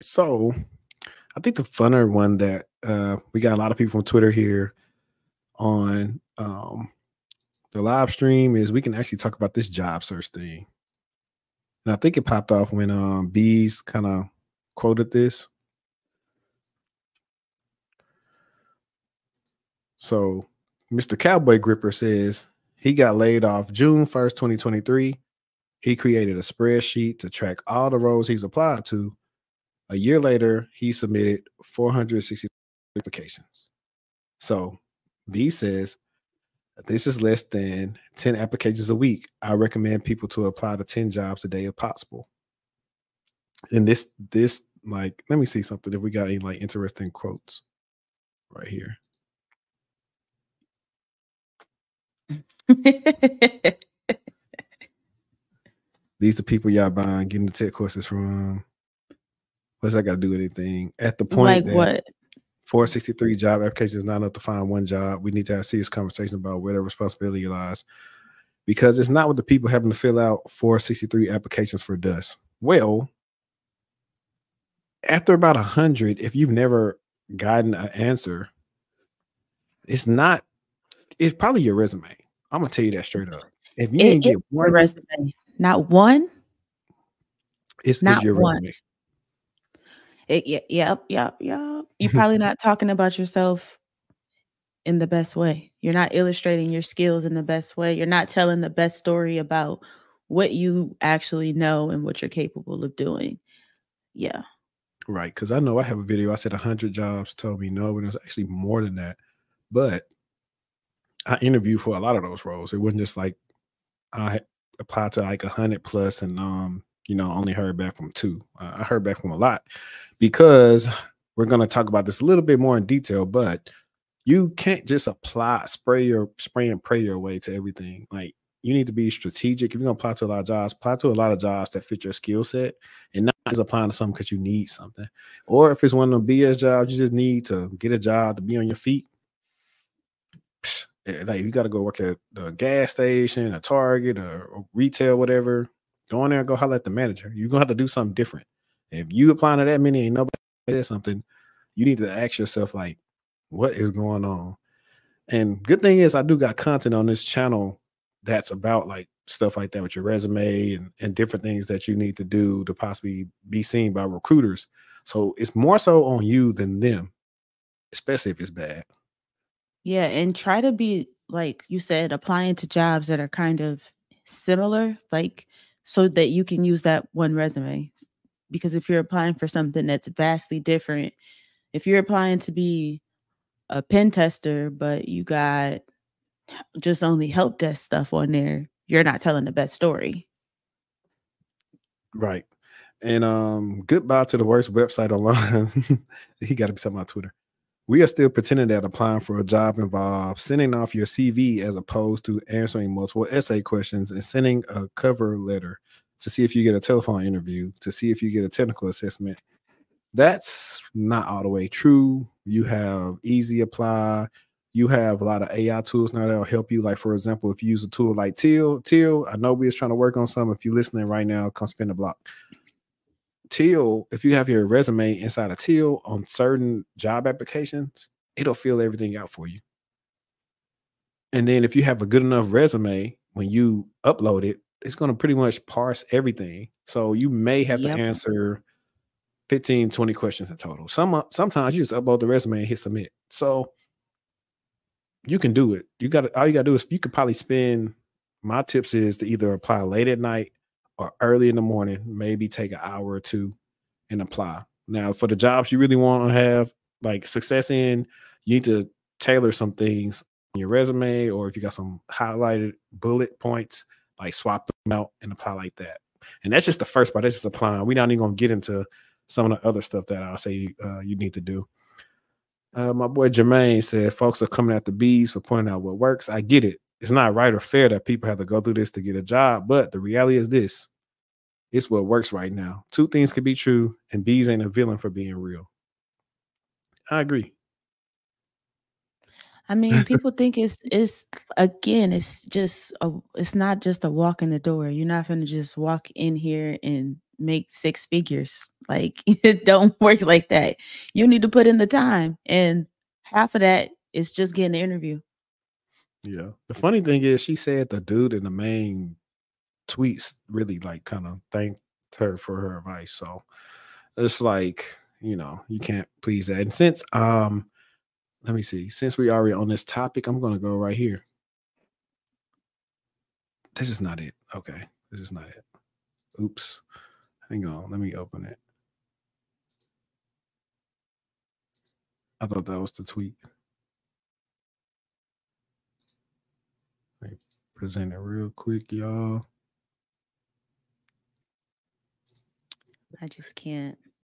So I think the funner one that we got a lot of people on Twitter here on the live stream is we can actually talk about this job search thing. And I think it popped off when Bees kind of quoted this. So Mr. Cowboy Gripper says he got laid off June 1st, 2023. He created a spreadsheet to track all the roles he's applied to. A year later, he submitted 460 applications. So B says, this is less than 10 applications a week. I recommend people to apply to 10 jobs a day if possible. And this like, let me see something if we got any like interesting quotes right here. These are people y'all buying, getting the tech courses from. What's that got to do with anything? At the point Like that what? 463 job applications is not enough to find one job, we need to have a serious conversation about where the responsibility lies. Because it's not with the people having to fill out 463 applications for dust. Well, after about 100, if you've never gotten an answer, it's probably your resume. I'm gonna tell you that straight up. If you ain't It get is one, your resume. Not one. it's Not your one. resume. Yep. You're probably not talking about yourself in the best way. You're not illustrating your skills in the best way. You're not telling the best story about what you actually know and what you're capable of doing. Yeah. Right, because I know I have a video. I said 100 jobs told me no, and it was actually more than that. But I interviewed for a lot of those roles. It wasn't just like I applied to like 100 plus, and only heard back from two. I heard back from a lot because we're gonna talk about this a little bit more in detail. But you can't just spray and pray your way to everything. Like you need to be strategic. If you're gonna apply to a lot of jobs, apply to a lot of jobs that fit your skill set, and not just applying to something because you need something. Or if it's one of them BS jobs, you just need to get a job to be on your feet. Like you got to go work at the gas station, a Target, or retail, whatever. Go in there and go holler at the manager. You're gonna have to do something different. If you applying to that many, ain't nobody said something. You need to ask yourself like, what is going on? And good thing is I do got content on this channel that's about like stuff like that with your resume and different things that you need to do to possibly be seen by recruiters. So it's more so on you than them, especially if it's bad. Yeah. And try to be, like you said, applying to jobs that are kind of similar, like so that you can use that one resume. Because if you're applying for something that's vastly different, if you're applying to be a pen tester, but you got just only help desk stuff on there, you're not telling the best story. Right. And goodbye to the worst website online. He got to be talking about Twitter. We are still pretending that applying for a job involves sending off your CV as opposed to answering multiple essay questions and sending a cover letter to see if you get a telephone interview, to see if you get a technical assessment. That's not all the way true. You have easy apply. You have a lot of AI tools now that'll help you. Like, for example, if you use a tool like Teal, I know we was trying to work on some. If you're listening right now, come spin the block. Teal, if you have your resume inside of Teal on certain job applications, it'll fill everything out for you. And then if you have a good enough resume, when you upload it, it's going to pretty much parse everything. So you may have to Yep. answer 15, 20 questions in total. Sometimes you just upload the resume and hit submit. So you can do it. All you gotta do is you could probably spend, my tips is to either apply late at night or early in the morning, maybe take an hour or two and apply. Now, for the jobs you really want to have like success in, you need to tailor some things on your resume, or if you got some highlighted bullet points, like swap them out and apply like that. And that's just the first part. That's just applying. We're not even gonna get into some of the other stuff that I'll say you need to do. My boy Jermaine said, folks are coming at the bees for pointing out what works. I get it. It's not right or fair that people have to go through this to get a job, but the reality is this. It's what works right now. Two things can be true, and bees ain't a villain for being real. I agree. I mean, people think it's again, it's not just a walk in the door. You're not gonna just walk in here and make six figures. Like it don't work like that. You need to put in the time, and half of that is just getting the interview. Yeah. The funny thing is, she said the dude in the main tweets really like kind of thanked her for her advice. So it's like, you can't please that. And since let me see, since we already on this topic, I'm gonna go right here. This is not it. Okay. This is not it. Oops. Hang on. Let me open it. I thought that was the tweet. Let me present it real quick, y'all. I just can't.